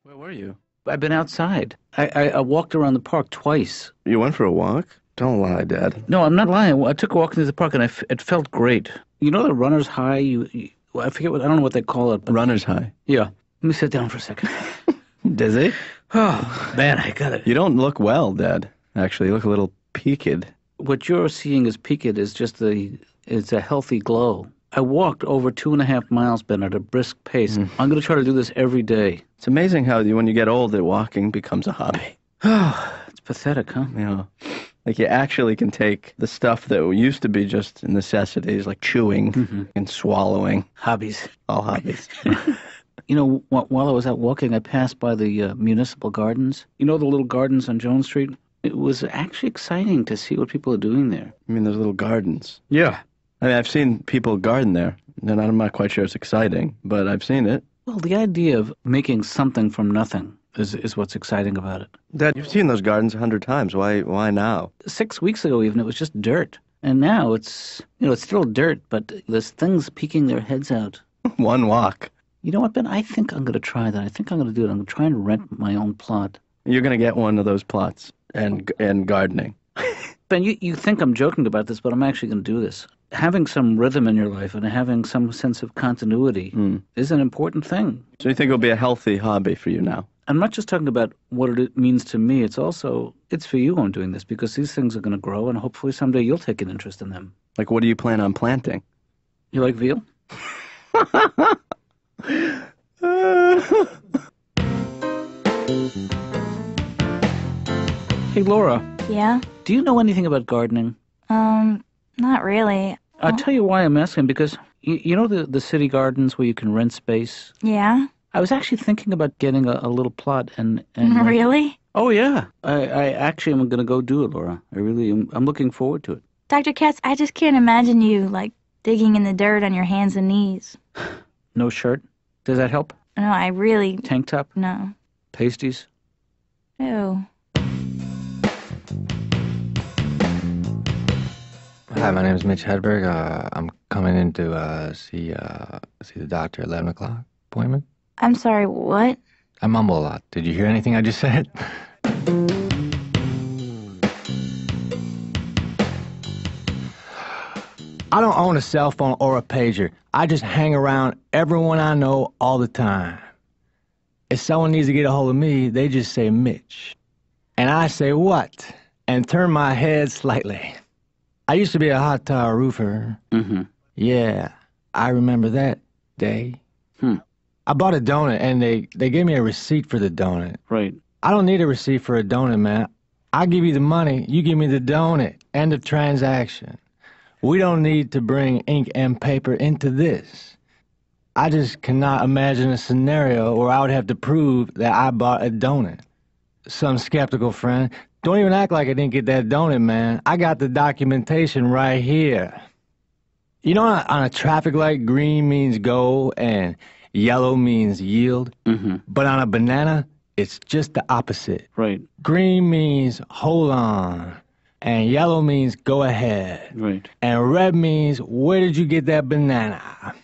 Where were you? I've been outside. I walked around the park twice. You went for a walk? Don't lie, Dad. No, I'm not lying. I took a walk into the park and it felt great. You know the runner's high? I forget I don't know what they call it, but Runner's high. yeah. Let me sit down for a second. Dizzy? Oh, man, I got it. You don't look well, Dad. Actually, you look a little peaked. What you're seeing as peaked is it's a healthy glow. I walked over 2.5 miles, Ben, at a brisk pace. I'm going to try to do this every day. It's amazing how when you get old, that walking becomes a hobby. It's pathetic, huh? You know, like you actually can take the stuff that used to be just necessities, like chewing and swallowing. Hobbies. All hobbies. You know, while I was out walking, I passed by the municipal gardens. You know the little gardens on Jones Street? It was actually exciting to see what people are doing there. I mean, those little gardens. Yeah. I mean, I've seen people garden there, and I'm not quite sure it's exciting, but I've seen it. Well, the idea of making something from nothing is what's exciting about it. Dad, you've seen those gardens 100 times. Why now? 6 weeks ago even, it was just dirt. And now it's still dirt, but there's things peeking their heads out. One walk. You know what, Ben? I think I'm going to try that. I think I'm going to do it. I'm going to try and rent my own plot. You're going to get one of those plots and gardening. Ben, you think I'm joking about this, but I'm actually going to do this. Having some rhythm in your life and having some sense of continuity is an important thing. So you think it'll be a healthy hobby for you now? I'm not just talking about what it means to me. It's for you I'm doing this, because these things are going to grow, and hopefully someday you'll take an interest in them. Like, what do you plan on planting? You like veal? Hey, Laura. Yeah? Do you know anything about gardening? Not really. I'll tell you why I'm asking, because you know the city gardens where you can rent space? Yeah? I was actually thinking about getting a little plot and Really? Oh, yeah. I actually am going to go do it, Laura. I really am. I'm looking forward to it. Dr. Katz, I just can't imagine you, like, digging in the dirt on your hands and knees. No shirt? Does that help? No, I really... Tank top? No. Pasties? Ew. Hi, my name is Mitch Hedberg. I'm coming in to see the doctor at 11 o'clock appointment. I'm sorry, what? I mumble a lot. Did you hear anything I just said? I don't own a cell phone or a pager. I just hang around everyone I know all the time. If someone needs to get a hold of me, they just say Mitch. And I say what? And turn my head slightly. I used to be a hot tower roofer. Yeah, I remember that day. I bought a donut, and they gave me a receipt for the donut. Right. I don't need a receipt for a donut, man. I give you the money, you give me the donut. End of transaction. We don't need to bring ink and paper into this. I just cannot imagine a scenario where I would have to prove that I bought a donut. Some skeptical friend, don't even act like I didn't get that donut, man. I got the documentation right here. You know, on a traffic light, green means go and yellow means yield. But on a banana, it's just the opposite. Right. Green means hold on, and yellow means go ahead. Right. And red means where did you get that banana?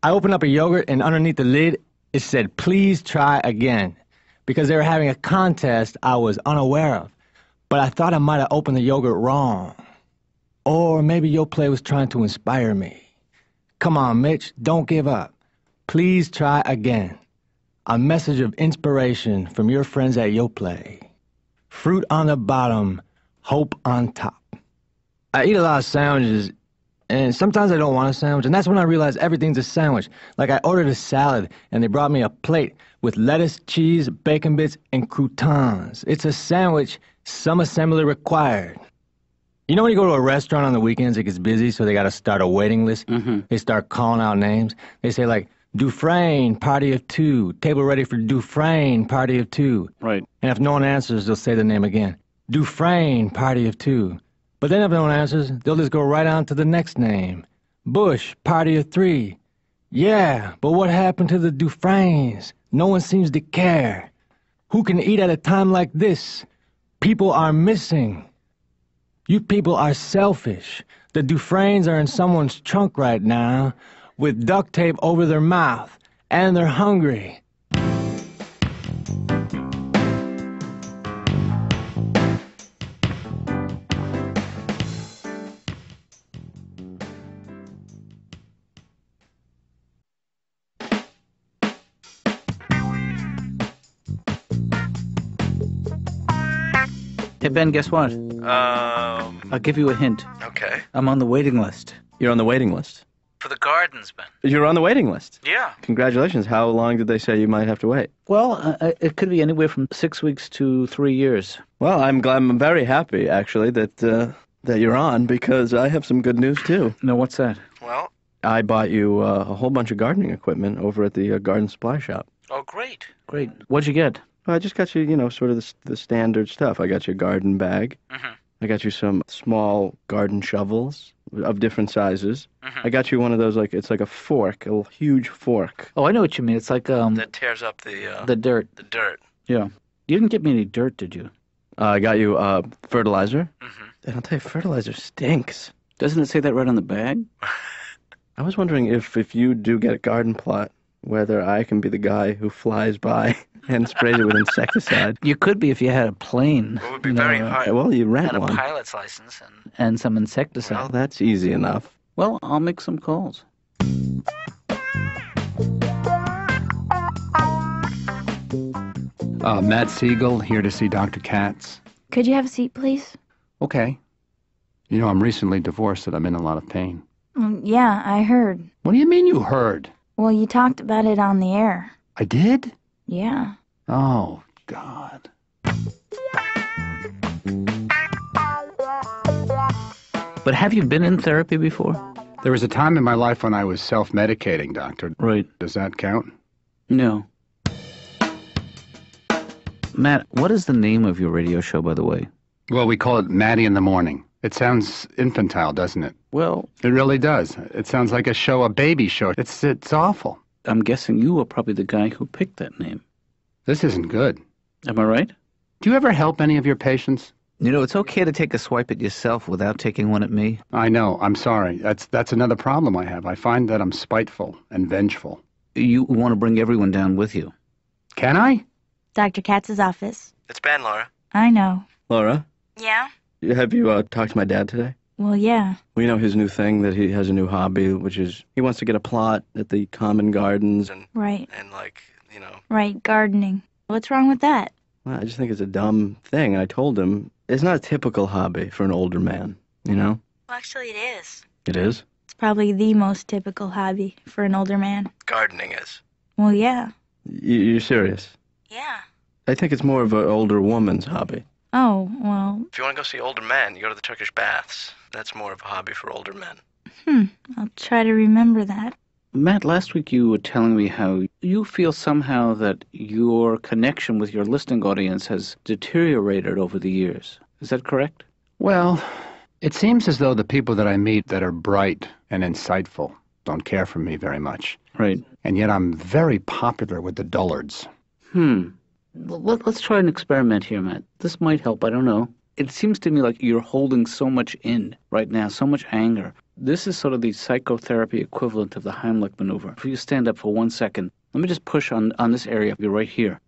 I opened up a yogurt, and underneath the lid, it said, please try again. Because they were having a contest I was unaware of. But I thought I might have opened the yogurt wrong. Or maybe Yoplait was trying to inspire me. Come on, Mitch, don't give up. Please try again. A message of inspiration from your friends at Yoplait. Fruit on the bottom, hope on top. I eat a lot of sandwiches, and sometimes I don't want a sandwich, and that's when I realize everything's a sandwich. Like I ordered a salad, and they brought me a plate with lettuce, cheese, bacon bits, and croutons. It's a sandwich, some assembly required. You know when you go to a restaurant on the weekends, it gets busy, so they gotta start a waiting list? They start calling out names. They say like, Dufresne, party of two. Table ready for Dufresne, party of two. Right. And if no one answers, they'll say the name again. Dufresne, party of two. But then if no one answers, they'll just go right on to the next name. Bush, party of three. Yeah, but what happened to the Dufresnes? No one seems to care. Who can eat at a time like this? People are missing. You people are selfish. The Dufresnes are in someone's trunk right now, with duct tape over their mouth, and they're hungry. Hey, Ben, guess what? I'll give you a hint. Okay. I'm on the waiting list. You're on the waiting list. For the gardens, Ben. You're on the waiting list. Yeah. Congratulations. How long did they say you might have to wait? Well, it could be anywhere from 6 weeks to 3 years. Well, I'm very happy, actually, that you're on, because I have some good news, too. No, what's that? Well, I bought you a whole bunch of gardening equipment over at the garden supply shop. Oh, great. Great. What'd you get? Well, I just got you, sort of the standard stuff. I got you a garden bag. Mm-hmm. I got you some small garden shovels of different sizes. Mm-hmm. I got you one of those, it's like a fork, a huge fork. Oh, I know what you mean. It's like, That tears up the dirt. the dirt. Yeah. You didn't get me any dirt, did you? I got you fertilizer. Mm-hmm. And I'll tell you, fertilizer stinks. Doesn't it say that right on the bag? I was wondering if you do get a garden plot, whether I can be the guy who flies by and sprays it with insecticide. You could be if you had a plane. It would be very hard. Well, you rent And a one. pilot's license and some insecticide. Well, that's easy enough. Well, I'll make some calls. Matt Siegel, here to see Dr. Katz. Could you have a seat, please? Okay. You know, I'm recently divorced and I'm in a lot of pain. Yeah, I heard. What do you mean you heard? Well, you talked about it on the air. I did? Yeah. Oh, God. But have you been in therapy before? There was a time in my life when I was self-medicating, Doctor. Right. Does that count? No. Matt, what is the name of your radio show, by the way? Well, we call it Maddie in the Morning. It sounds infantile, doesn't it? Well, It really does. It sounds like a baby show. It's awful. I'm guessing you were probably the guy who picked that name. This isn't good. Am I right? Do you ever help any of your patients? You know, it's okay to take a swipe at yourself without taking one at me. I know. I'm sorry. That's another problem I have. I find that I'm spiteful and vengeful. You want to bring everyone down with you. Can I? Dr. Katz's office. It's Ben, Laura. I know. Laura, Yeah? have you talked to my dad today? Well, yeah. Well, you know his new thing, that he has a new hobby, which is he wants to get a plot at the common gardens and Right. Right, Gardening. What's wrong with that? well, I just think it's a dumb thing. And I told him it's not a typical hobby for an older man, Well, actually, it is. It is? It's probably the most typical hobby for an older man. Gardening is. Well, yeah. You're serious? Yeah. I think it's more of an older woman's hobby. Oh, well, If you want to go see older men, you go to the Turkish baths. That's more of a hobby for older men. I'll try to remember that. Matt, last week you were telling me how you feel somehow that your connection with your listening audience has deteriorated over the years. Is that correct? Well, it seems as though the people that I meet that are bright and insightful don't care for me very much. Right. And yet I'm very popular with the dullards. Let's try an experiment here, Matt. This might help, I don't know. It seems to me like you're holding so much in right now, so much anger. This is sort of the psychotherapy equivalent of the Heimlich maneuver. If you stand up for 1 second, let me just push on this area. You're right here.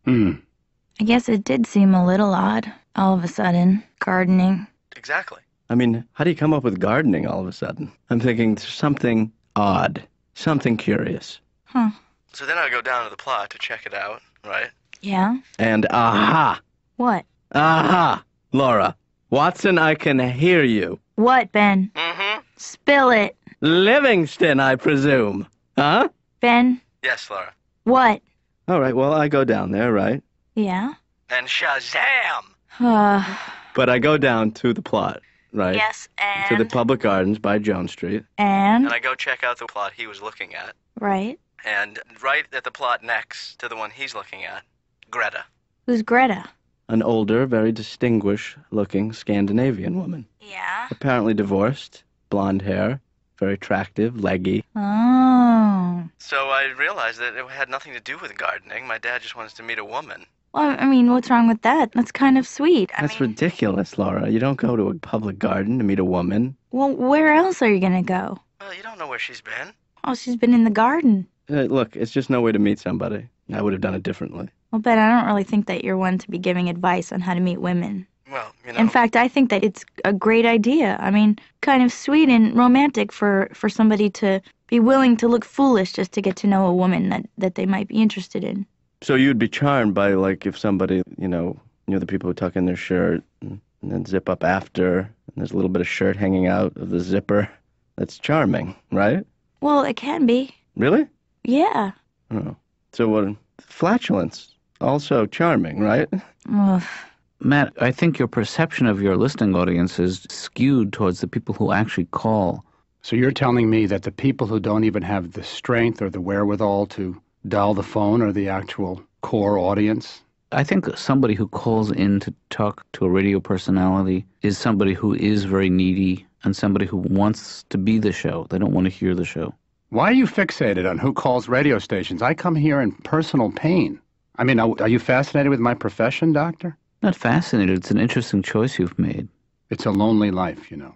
I guess it did seem a little odd, all of a sudden. Gardening. Exactly. I mean, how do you come up with gardening all of a sudden? I'm thinking something odd, something curious. Huh. So then I go down to the plot to check it out, right? Yeah? And aha! What? Aha! Laura, Watson, I can hear you. What, Ben? Mm-hmm. Spill it. Livingston, I presume. Huh? Ben? Yes, Laura. What? All right, well, I go down there, right? Yeah? And Shazam! But But I go down to the plot, right? yes, and... To the public gardens by Jones Street. And? I go check out the plot he was looking at. Right. And right at the plot next to the one he's looking at, Greta. Who's Greta? An older, very distinguished-looking Scandinavian woman. Yeah? Apparently divorced, blonde hair, very attractive, leggy. Oh. So I realized that it had nothing to do with gardening. My dad just wants to meet a woman. Well, I mean, what's wrong with that? That's kind of sweet. That's ridiculous, Laura. You don't go to a public garden to meet a woman. Well, where else are you gonna go? Well, you don't know where she's been. Oh, she's been in the garden. Look, it's just no way to meet somebody. I would have done it differently. Well, Ben, I don't really think that you're one to be giving advice on how to meet women. Well, In fact, I think that it's a great idea. I mean, kind of sweet and romantic for somebody to be willing to look foolish just to get to know a woman that they might be interested in. So you'd be charmed by, like, if somebody, You know, the people who tuck in their shirt and then zip up after, and there's a little bit of shirt hanging out of the zipper. That's charming, right? Well, it can be. Really? Yeah. Oh. So what? Flatulence. Also charming, right? Ugh. Matt, I think your perception of your listening audience is skewed towards the people who actually call. So you're telling me that the people who don't even have the strength or the wherewithal to dial the phone are the actual core audience? I think somebody who calls in to talk to a radio personality is somebody who is very needy and somebody who wants to be the show. They don't want to hear the show. Why are you fixated on who calls radio stations? I come here in personal pain. I mean, are you fascinated with my profession, Doctor? Not fascinated. It's an interesting choice you've made. It's a lonely life, you know.